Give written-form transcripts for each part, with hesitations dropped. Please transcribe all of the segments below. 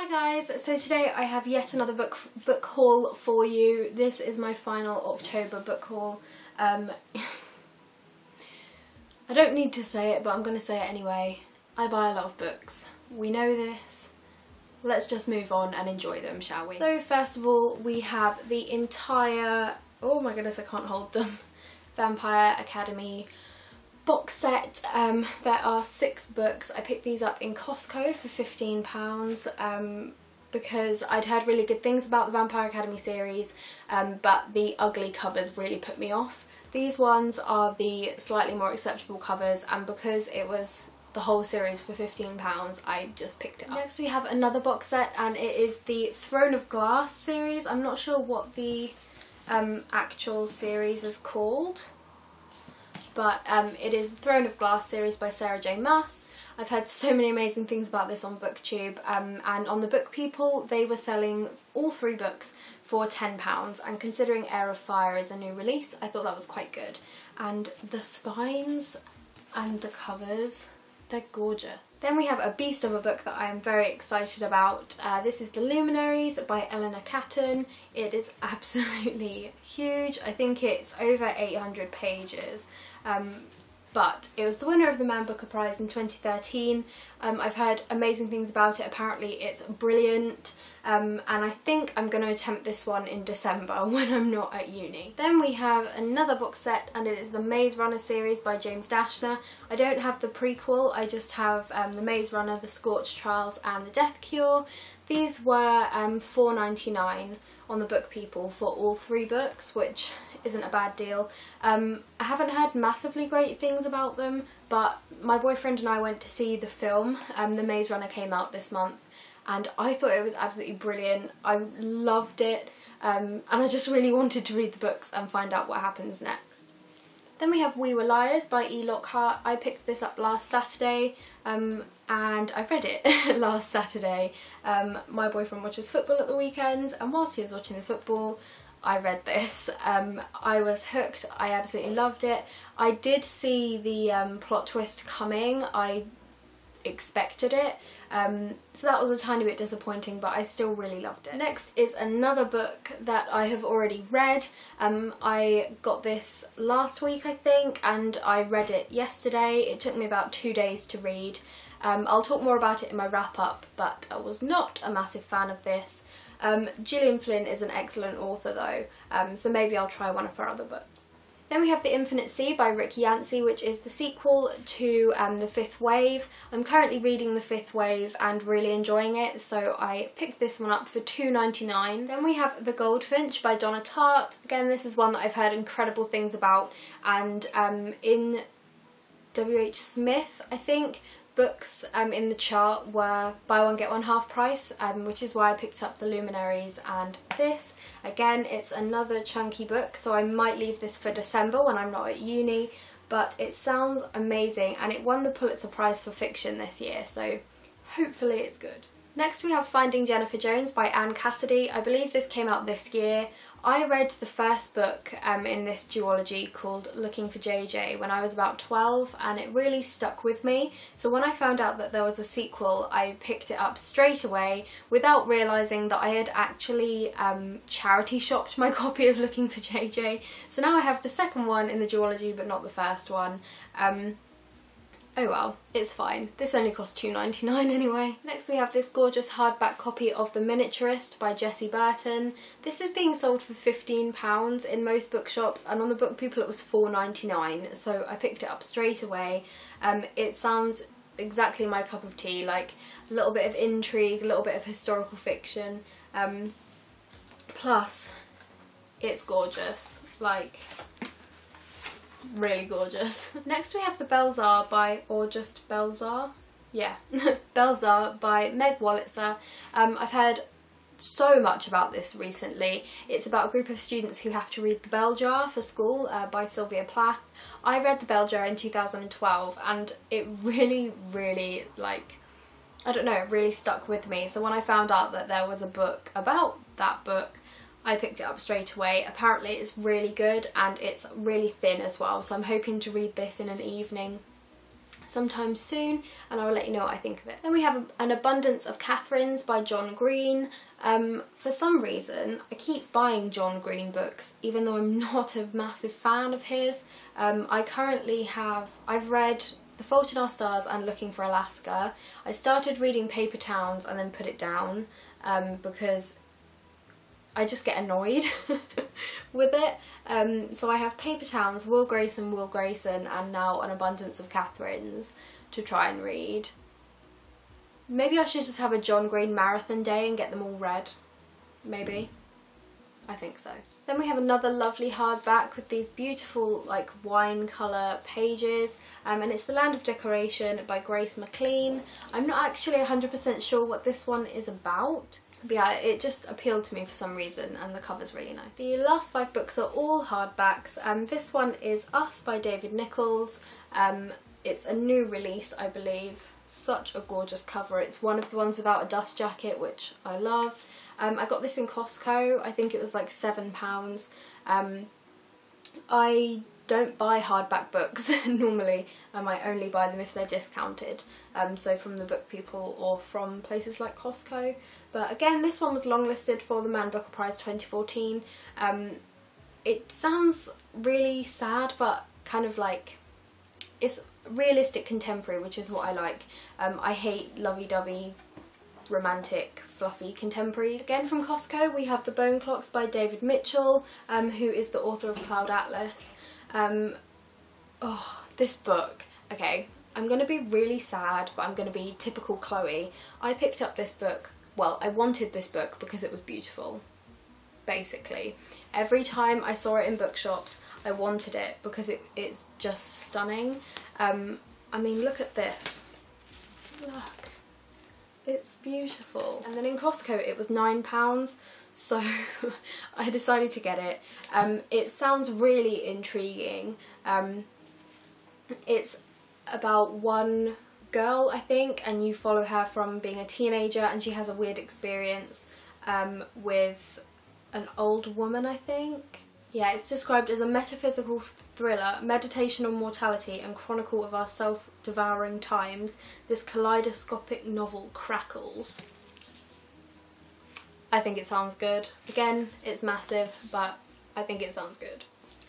Hi guys, so today I have yet another book haul for you. This is my final October book haul. I don't need to say it, but I'm going to say it anyway. I buy a lot of books. We know this. Let's just move on and enjoy them, shall we? So first of all, we have the entire, oh my goodness, I can't hold them, Vampire Academy box set. There are 6 books. I picked these up in Costco for £15 because I'd heard really good things about the Vampire Academy series, but the ugly covers really put me off. These ones are the slightly more acceptable covers, and because it was the whole series for £15, I just picked it up. Next we have another box set, and it is the Throne of Glass series. I'm not sure what the actual series is called, but it is the Throne of Glass series by Sarah J Maas. I've heard so many amazing things about this on BookTube, and on the Book People they were selling all 3 books for £10, and considering Heir of Fire is a new release, I thought that was quite good. And the spines and the covers, they're gorgeous. Then we have a beast of a book that I am very excited about. This is The Luminaries by Eleanor Catton. It is absolutely huge. I think it's over 800 pages. But it was the winner of the Man Booker Prize in 2013. I've heard amazing things about it. Apparently it's brilliant, and I think I'm going to attempt this one in December when I'm not at uni. Then we have another box set, and it is the Maze Runner series by James Dashner. I don't have the prequel, I just have the Maze Runner, the Scorched Trials and the Death Cure. These were £4.99 on the Book People for all 3 books, which isn't a bad deal. I haven't heard massively great things about them, but my boyfriend and I went to see the film. The Maze Runner came out this month, and I thought it was absolutely brilliant. I loved it, and I just really wanted to read the books and find out what happens next. Then we have We Were Liars by E. Lockhart. I picked this up last Saturday, and I read it last Saturday. My boyfriend watches football at the weekends, and whilst he was watching the football, I read this. I was hooked. I absolutely loved it. I did see the plot twist coming. I expected it, so that was a tiny bit disappointing, but I still really loved it. Next is another book that I have already read. I got this last week, I think, and I read it yesterday. It took me about 2 days to read. I'll talk more about it in my wrap up, but I was not a massive fan of this. Gillian Flynn is an excellent author though, so maybe I'll try one of her other books. Then we have The Infinite Sea by Rick Yancey, which is the sequel to The Fifth Wave. I'm currently reading The Fifth Wave and really enjoying it, so I picked this one up for £2.99. Then we have The Goldfinch by Donna Tartt. Again, this is one that I've heard incredible things about, and in W.H. Smith, I think, books in the chart were buy one get one half price, which is why I picked up The Luminaries and this. Again, it's another chunky book, so I might leave this for December when I'm not at uni, but it sounds amazing, and it won the Pulitzer Prize for fiction this year, so hopefully it's good. Next we have Finding Jennifer Jones by Anne Cassidy. I believe this came out this year. I read the first book in this duology called Looking for JJ when I was about 12, and it really stuck with me. So when I found out that there was a sequel, I picked it up straight away without realising that I had actually charity shopped my copy of Looking for JJ. So now I have the second one in the duology but not the first one. Oh well, it's fine. This only cost £2.99 anyway. Next we have this gorgeous hardback copy of The Miniaturist by Jessie Burton. This is being sold for £15 in most bookshops, and on the Book People it was £4.99, so I picked it up straight away. It sounds exactly my cup of tea, like a little bit of intrigue, a little bit of historical fiction, plus it's gorgeous, like really gorgeous. Next we have The Belzar by, or just Belzar? Yeah, Belzar by Meg Wolitzer. I've heard so much about this recently. It's about a group of students who have to read The Bell Jar for school by Sylvia Plath. I read The Bell Jar in 2012 and it really, like, I don't know, it really stuck with me. So when I found out that there was a book about that book, I picked it up straight away. Apparently it's really good and it's really thin as well, so I'm hoping to read this in an evening. sometime soon, and I will let you know what I think of it. Then we have An Abundance of Catherines by John Green. For some reason I keep buying John Green books even though I'm not a massive fan of his. I've read The Fault in Our Stars and Looking for Alaska. I started reading Paper Towns and then put it down because I just get annoyed with it. So I have Paper Towns, Will Grayson, and now An Abundance of Catherines to try and read. Maybe I should just have a John Green marathon day and get them all read. Maybe. I think so. Then we have another lovely hardback with these beautiful like wine colour pages, and it's The Land of Decoration by Grace McLean. I'm not actually 100% sure what this one is about, but yeah, it just appealed to me for some reason, and the cover's really nice. The last 5 books are all hardbacks. This one is Us by David Nichols. It's a new release, I believe. Such a gorgeous cover. It's one of the ones without a dust jacket, which I love. I got this in Costco. I think it was like £7. I don't buy hardback books normally. I only buy them if they're discounted, so from the Book People or from places like Costco. But again, this one was longlisted for the Man Booker Prize 2014. It sounds really sad, but kind of like, it's realistic contemporary, which is what I like. I hate lovey-dovey, romantic, fluffy contemporaries. Again from Costco we have The Bone Clocks by David Mitchell, who is the author of Cloud Atlas. Oh, this book. Okay, I'm going to be really sad, but I'm going to be typical Chloe. I picked up this book, well, I wanted this book because it was beautiful, basically. Every time I saw it in bookshops I wanted it because it's just stunning. I mean, look at this. Look. It's beautiful. And then in Costco it was £9, so I decided to get it. It sounds really intriguing. It's about one girl, I think, and you follow her from being a teenager, and she has a weird experience with an old woman, I think. Yeah, it's described as a metaphysical thriller, meditation on mortality and chronicle of our self-devouring times. This kaleidoscopic novel crackles. I think it sounds good. Again, it's massive, but I think it sounds good.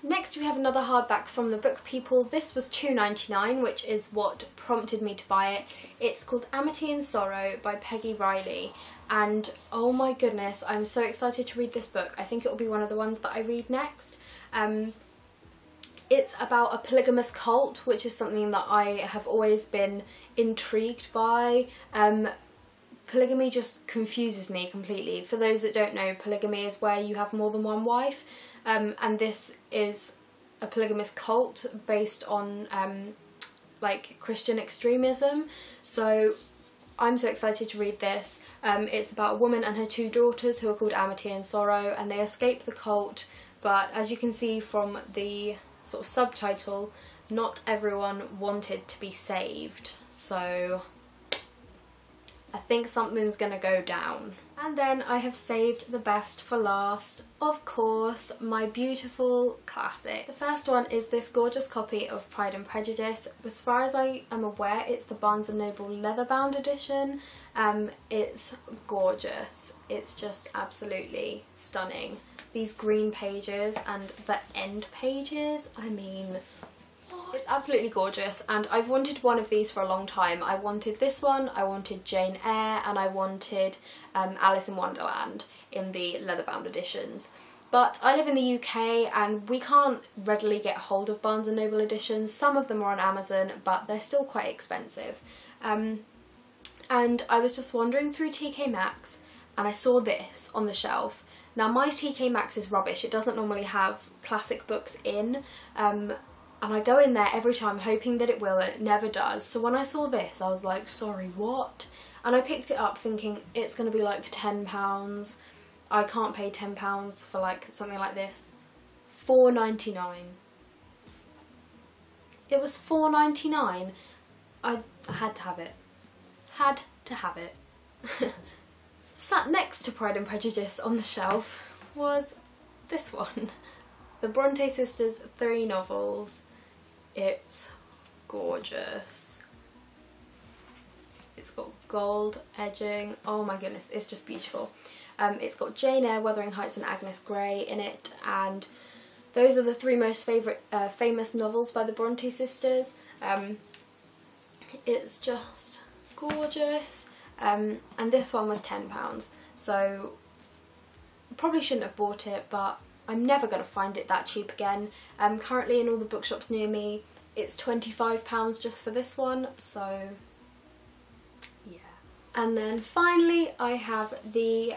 Next we have another hardback from the Book People. This was £2.99, which is what prompted me to buy it. It's called Amity and Sorrow by Peggy Riley, and oh my goodness, I'm so excited to read this book. I think it will be one of the ones that I read next. It's about a polygamous cult, which is something that I have always been intrigued by. Polygamy just confuses me completely. For those that don't know, polygamy is where you have more than one wife, and this is a polygamous cult based on like Christian extremism. So I'm so excited to read this. It's about a woman and her 2 daughters who are called Amity and Sorrow, and they escape the cult, but as you can see from the sort of subtitle, not everyone wanted to be saved. So I think something's gonna go down. And then I have saved the best for last, of course, my beautiful classic. The first one is this gorgeous copy of Pride and Prejudice. As far as I am aware, it's the Barnes & Noble leather-bound edition. It's gorgeous. It's just absolutely stunning. These green pages and the end pages, I mean, it's absolutely gorgeous, and I've wanted one of these for a long time. I wanted this one, I wanted Jane Eyre, and I wanted Alice in Wonderland in the leather-bound editions. But I live in the UK and we can't readily get hold of Barnes & Noble editions. Some of them are on Amazon, but they're still quite expensive. And I was just wandering through TK Maxx and I saw this on the shelf. Now my TK Maxx is rubbish, it doesn't normally have classic books in, and I go in there every time hoping that it will, and it never does. So when I saw this I was like, sorry, what? And I picked it up thinking it's going to be like £10. I can't pay £10 for like something like this. £4.99. It was £4.99. I had to have it. Had to have it. Sat next to Pride and Prejudice on the shelf was this one. The Bronte Sisters 3 novels. It's gorgeous. It's got gold edging. Oh my goodness, it's just beautiful. It's got Jane Eyre, Wuthering Heights and Agnes Grey in it, and those are the three most famous novels by the Bronte sisters. It's just gorgeous, and this one was £10, so probably shouldn't have bought it, but I'm never going to find it that cheap again. Currently in all the bookshops near me it's £25 just for this one, so yeah. And then finally I have the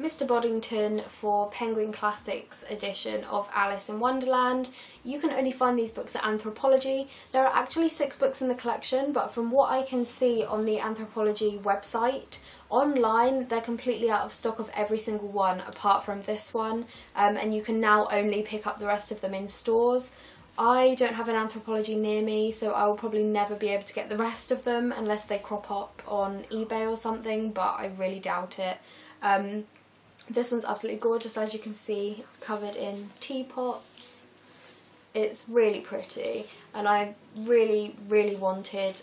Mr. Boddington for Penguin Classics edition of Alice in Wonderland. You can only find these books at Anthropology. There are actually 6 books in the collection, but from what I can see on the Anthropology website, online they're completely out of stock of every single one apart from this one, and you can now only pick up the rest of them in stores. I don't have an Anthropology near me, so I will probably never be able to get the rest of them unless they crop up on eBay or something, but I really doubt it. This one's absolutely gorgeous, as you can see. It's covered in teapots. It's really pretty, and I really wanted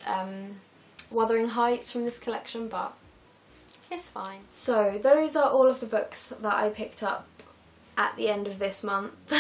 Wuthering Heights from this collection, but it's fine. So those are all of the books that I picked up at the end of this month.